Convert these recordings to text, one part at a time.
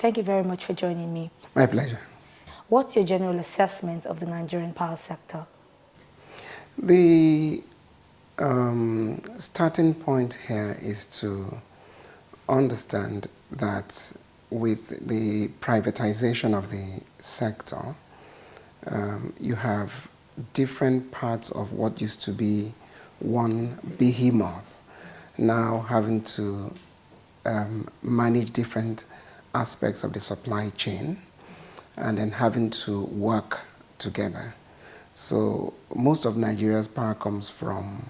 Thank you very much for joining me. My pleasure. What's your general assessment of the Nigerian power sector? The starting point here is to understand that with the privatization of the sector, you have different parts of what used to be one behemoth now having to manage different aspects of the supply chain and then having to work together. So most of Nigeria's power comes from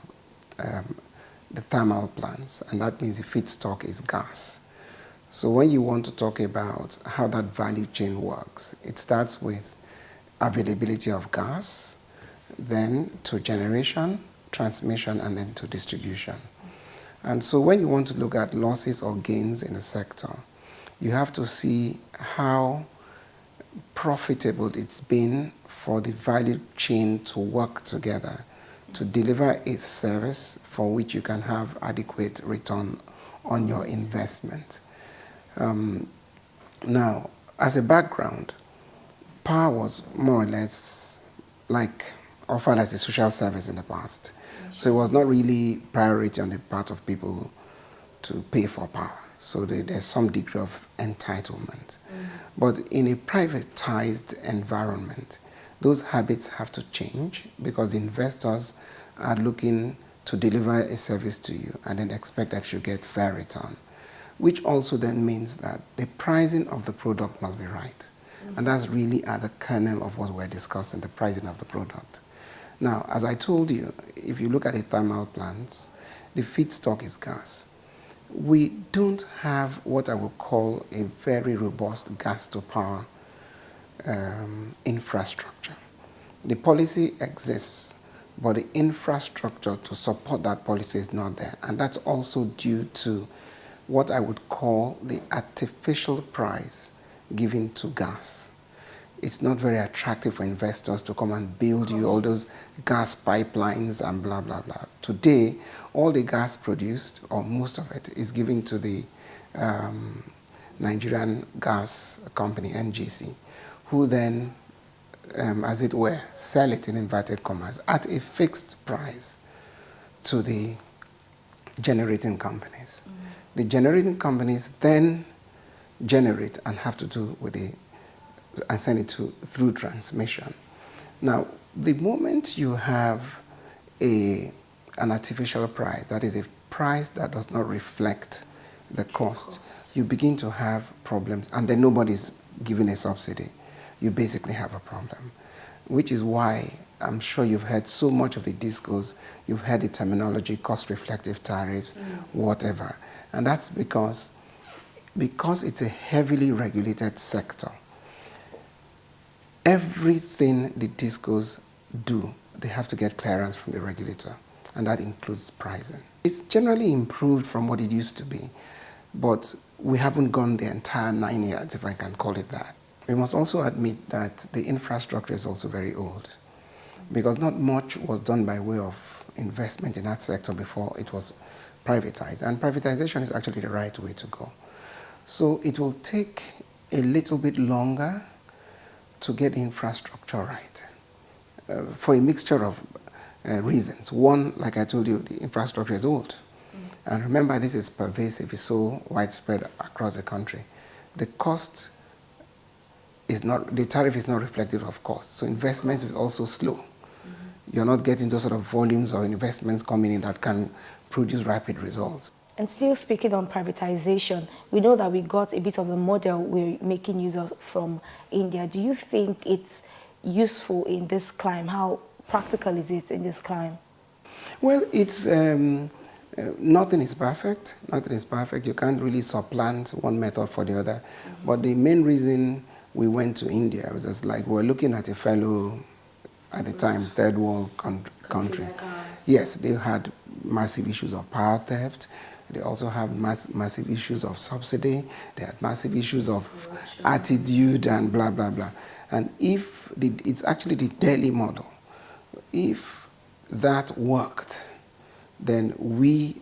the thermal plants, and that means the feedstock is gas. So when you want to talk about how that value chain works, it starts with availability of gas, then to generation, transmission, and then to distribution. And so when you want to look at losses or gains in the sector, you have to see how profitable it's been for the value chain to work together to deliver a service for which you can have adequate return on your investment. Now, as a background, power was more or less like offered as a social service in the past. So it was not really priority on the part of people to pay for power. So there's some degree of entitlement. But in a privatized environment, those habits have to change because the investors are looking to deliver a service to you and then expect that you get fair return, which also then means that the pricing of the product must be right. And that's really at the kernel of what we're discussing, the pricing of the product. Now, as I told you, if you look at the thermal plants, the feedstock is gas. We don't have what I would call a very robust gas-to-power infrastructure. The policy exists, but the infrastructure to support that policy is not there. And that's also due to what I would call the artificial price given to gas. It's not very attractive for investors to come and build you all those gas pipelines and blah, blah, blah. Today, all the gas produced, or most of it, is given to the Nigerian gas company, NGC, who then, as it were, sell it in inverted commas at a fixed price to the generating companies. The generating companies then generate and have to do with the and send it through transmission. Now, the moment you have an artificial price, that is a price that does not reflect the cost, you begin to have problems, and then nobody's giving a subsidy. You basically have a problem, which is why I'm sure you've heard so much of the discourse, you've heard the terminology, cost-reflective tariffs, whatever. And that's because it's a heavily regulated sector. Everything the discos do, they have to get clearance from the regulator, and that includes pricing. It's generally improved from what it used to be, but we haven't gone the entire 9 years, if I can call it that. We must also admit that the infrastructure is also very old, because not much was done by way of investment in that sector before it was privatized, and privatization is actually the right way to go. So it will take a little bit longer to get infrastructure right for a mixture of reasons. One, like I told you, the infrastructure is old. And remember, this is pervasive, it's so widespread across the country. The cost is not, the tariff is not reflective of cost. So investment is also slow. You're not getting those sort of volumes or investments coming in that can produce rapid results. And still speaking on privatization, we know that we got a bit of the model we're making use of from India. Do you think it's useful in this climate? How practical is it in this climate? Well, it's nothing is perfect. Nothing is perfect. You can't really supplant one method for the other. But the main reason we went to India was just like we're looking at a fellow, at the time, third world country. Yes, they had massive issues of power theft. They also have massive issues of subsidy. They had massive issues of attitude and blah, blah, blah. And if it's actually the Delhi model, if that worked, then we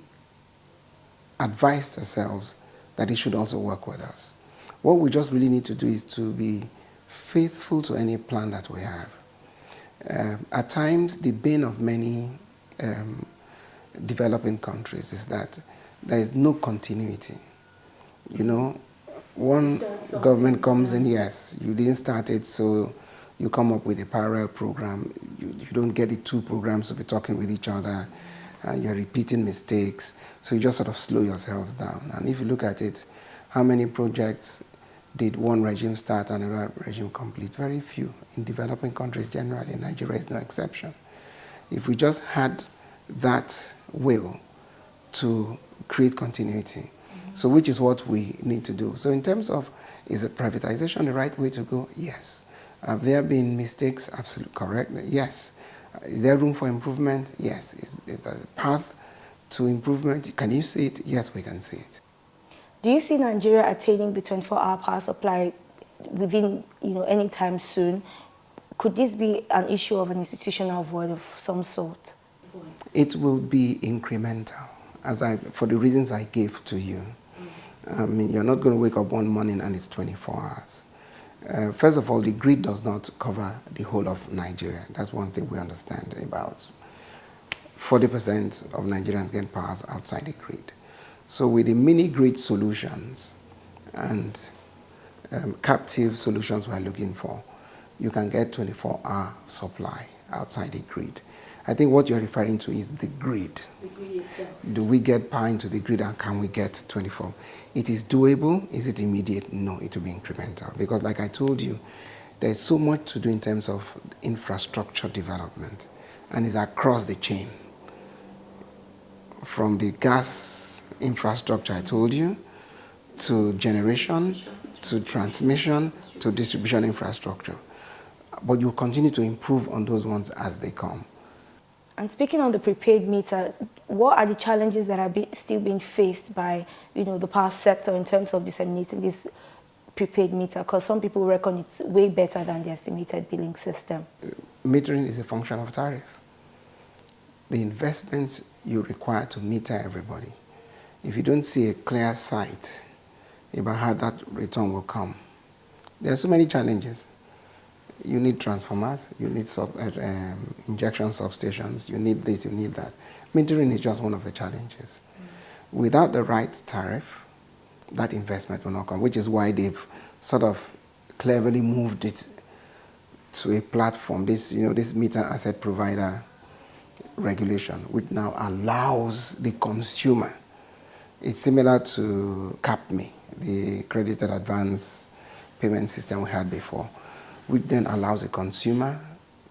advised ourselves that it should also work with us. What we just really need to do is to be faithful to any plan that we have. At times, the bane of many developing countries is that there is no continuity. You know, one government comes in, yes, you didn't start it, so you come up with a parallel program. You don't get the two programs to be talking with each other. You're repeating mistakes, so you just sort of slow yourselves down. And if you look at it, how many projects did one regime start and another regime complete? Very few. In developing countries generally, Nigeria is no exception. If we just had that will to create continuity, so which is what we need to do. So in terms of, is it privatization the right way to go? Yes. Have there been mistakes? Absolutely correct. Yes. Is there room for improvement? Yes. Is there a path to improvement? Can you see it? Yes, we can see it. Do you see Nigeria attaining the 24-hour power supply within, any time soon? Could this be an issue of an institutional void of some sort? It will be incremental, for the reasons I gave to you. I mean, you're not going to wake up one morning and it's 24 hours. First of all, the grid does not cover the whole of Nigeria. That's one thing we understand about. 40% of Nigerians get powers outside the grid. So with the mini-grid solutions and captive solutions we're looking for, you can get 24-hour supply outside the grid. I think what you're referring to is the grid. The grid itself. Do we get power into the grid and can we get 24? It is doable. Is it immediate? No, it will be incremental. Because like I told you, there's so much to do in terms of infrastructure development. And it's across the chain. From the gas infrastructure I told you, to generation, to transmission, to distribution infrastructure. But you'll continue to improve on those ones as they come. And speaking on the prepaid meter, what are the challenges that are still being faced by, the power sector in terms of disseminating this prepaid meter? Because some people reckon it's way better than the estimated billing system. Metering is a function of tariff. The investments you require to meter everybody, if you don't see a clear sight about how that return will come, there are so many challenges. You need transformers, you need injection substations, you need this, you need that. Metering is just one of the challenges. Without the right tariff, that investment will not come, which is why they've sort of cleverly moved it to a platform, this meter asset provider regulation, which now allows the consumer. It's similar to CAPME, the credited advance payment system we had before, which then allows a consumer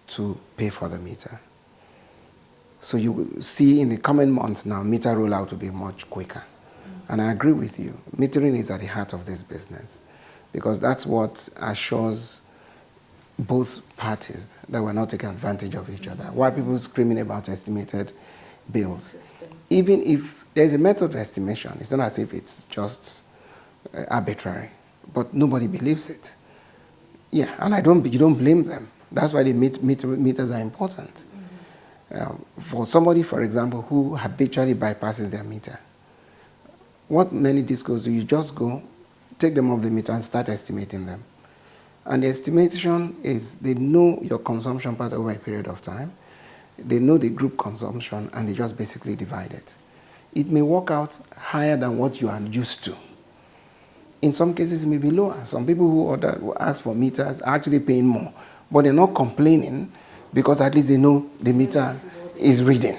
to pay for the meter. So you will see in the coming months now, meter rollout will be much quicker. And I agree with you. Metering is at the heart of this business because that's what assures both parties that we're not taking advantage of each other. Why are people screaming about estimated bills? Even if there's a method of estimation, it's not as if it's just arbitrary, but nobody believes it. Yeah, and you don't blame them. That's why the meters are important. For somebody, for example, who habitually bypasses their meter, what many discos do, you just go, take them off the meter and start estimating them. And the estimation is, they know your consumption part over a period of time, they know the group consumption, and they just basically divide it. It may work out higher than what you are used to. In some cases, it may be lower. Some people who ask for meters are actually paying more, but they're not complaining because at least they know the meter is reading.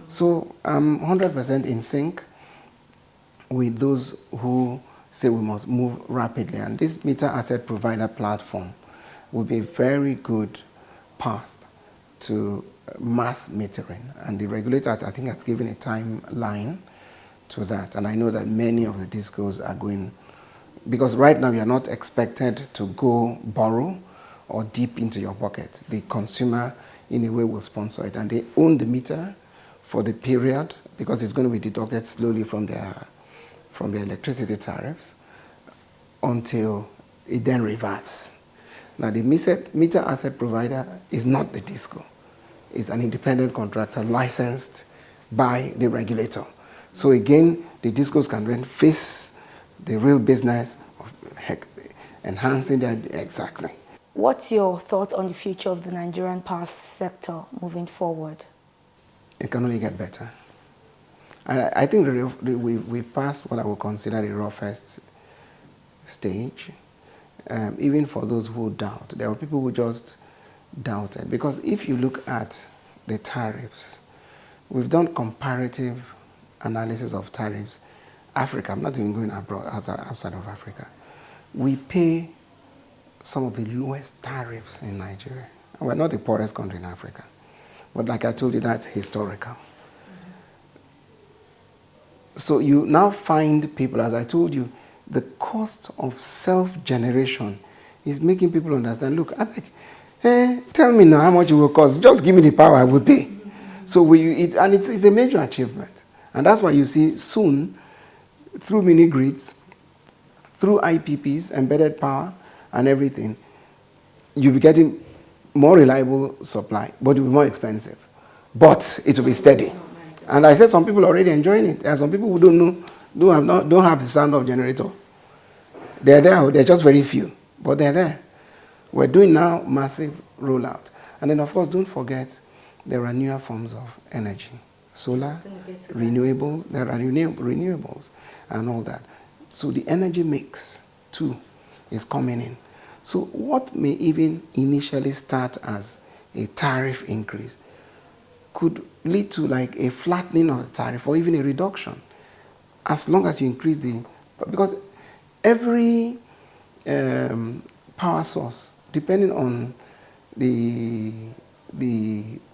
So I'm 100% in sync with those who say we must move rapidly. And this meter asset provider platform will be a very good path to mass metering. And the regulator, I think, has given a timeline to that. And I know that many of the discos are going, because right now you are not expected to go borrow or dip into your pocket. The consumer, in a way, will sponsor it. And they own the meter for the period because it's going to be deducted slowly from their electricity tariffs until it then reverts. Now, the meter asset provider is not the disco. It's an independent contractor licensed by the regulator. So again, the discos can then face the real business of enhancing their, exactly. What's your thought on the future of the Nigerian power sector moving forward? It can only get better. And I think we've passed what I would consider the roughest stage. Even for those who doubt, there are people who just doubted. Because if you look at the tariffs, we've done comparative analysis of tariffs. Africa, I'm not even going abroad, outside of Africa. We pay some of the lowest tariffs in Nigeria. And we're not the poorest country in Africa. But like I told you, that's historical. So you now find people, as I told you, the cost of self-generation is making people understand, look, tell me now how much it will cost. Just give me the power, I will pay. So it's a major achievement. And that's why you see soon, through mini-grids, through IPPs, embedded power, and everything, you'll be getting more reliable supply, but it will be more expensive. But it will be steady. And I said some people are already enjoying it. There are some people who don't know, don't have the sound of generator. They're there, they're just very few, but they're there. We're doing now massive rollout. And then, of course, don't forget there are newer forms of energy. Solar, renewables, there are renewables and all that. So the energy mix, too, is coming in. So what may even initially start as a tariff increase could lead to like a flattening of the tariff or even a reduction, as long as you increase because every power source, depending on the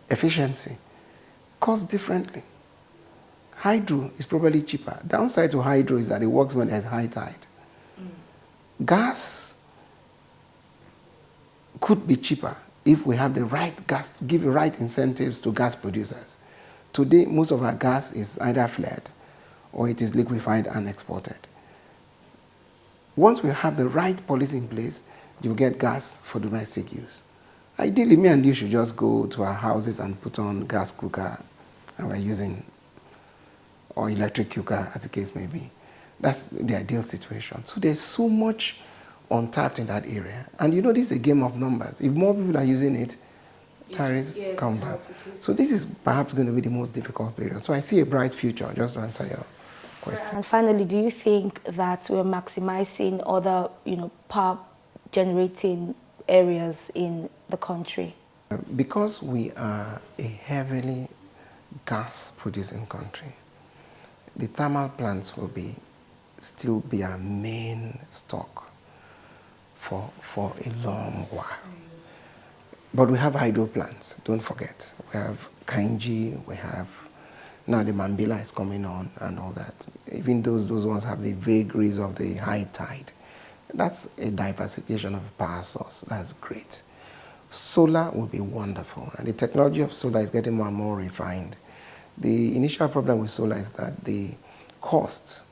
efficiency, costs differently. Hydro is probably cheaper. Downside to hydro is that it works when there's high tide. Gas could be cheaper if we have the right gas, give the right incentives to gas producers. Today, most of our gas is either flared or it is liquefied and exported. Once we have the right policy in place, you get gas for domestic use. Ideally, me and you should just go to our houses and put on gas cooker and we're using, or electric cooker, as the case may be. That's the ideal situation. So there's so much untapped in that area. And you know, this is a game of numbers. If more people are using it, tariffs come down. So this is perhaps going to be the most difficult period. So I see a bright future, just to answer your question. And finally, do you think that we're maximizing other, power generating areas in the country? Because we are a heavily gas producing country, the thermal plants will still be our main stock for a long while. But we have hydro plants, don't forget. We have Kainji, we have, now the Mambila is coming on and all that. Even those ones have the vagaries of the high tide. That's a diversification of a power source. That's great. Solar will be wonderful, and the technology of solar is getting more and more refined. The initial problem with solar is that the costs,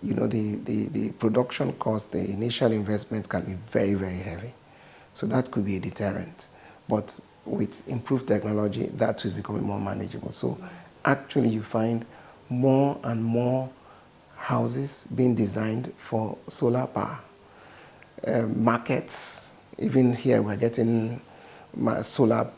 the production cost, the initial investment can be very, very heavy. So that could be a deterrent. But with improved technology, that is becoming more manageable. So actually you find more and more houses being designed for solar power. Markets, even here we're getting solar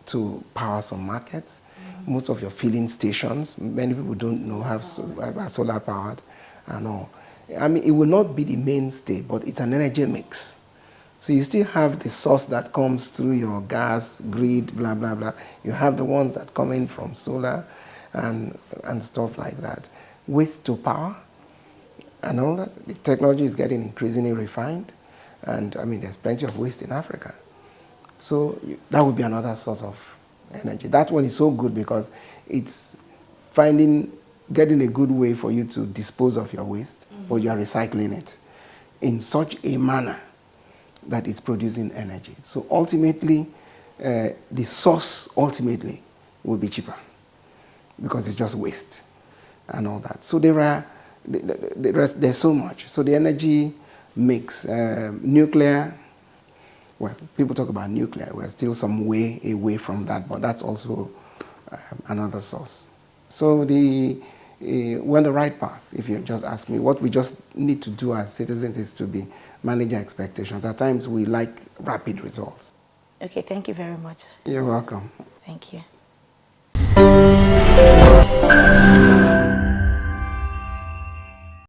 to power some markets. Most of your filling stations, many people don't know, are solar powered and all. I mean, it will not be the mainstay, but it's an energy mix. So you still have the source that comes through your gas grid, blah, blah, blah. You have the ones that come in from solar and stuff like that. Waste to power and all that. The technology is getting increasingly refined. And I mean, there's plenty of waste in Africa. So that would be another source of energy. That one is so good because it's getting a good way for you to dispose of your waste, but you are recycling it in such a manner that it's producing energy. So ultimately, the source ultimately will be cheaper because it's just waste and all that. So there's so much. So the energy mix, nuclear, well, people talk about nuclear. We're still some way away from that, but that's also another source. So the we're on the right path, if you just ask me. What we just need to do as citizens is to be manage our expectations. At times, we like rapid results. Okay, thank you very much. You're welcome. Thank you.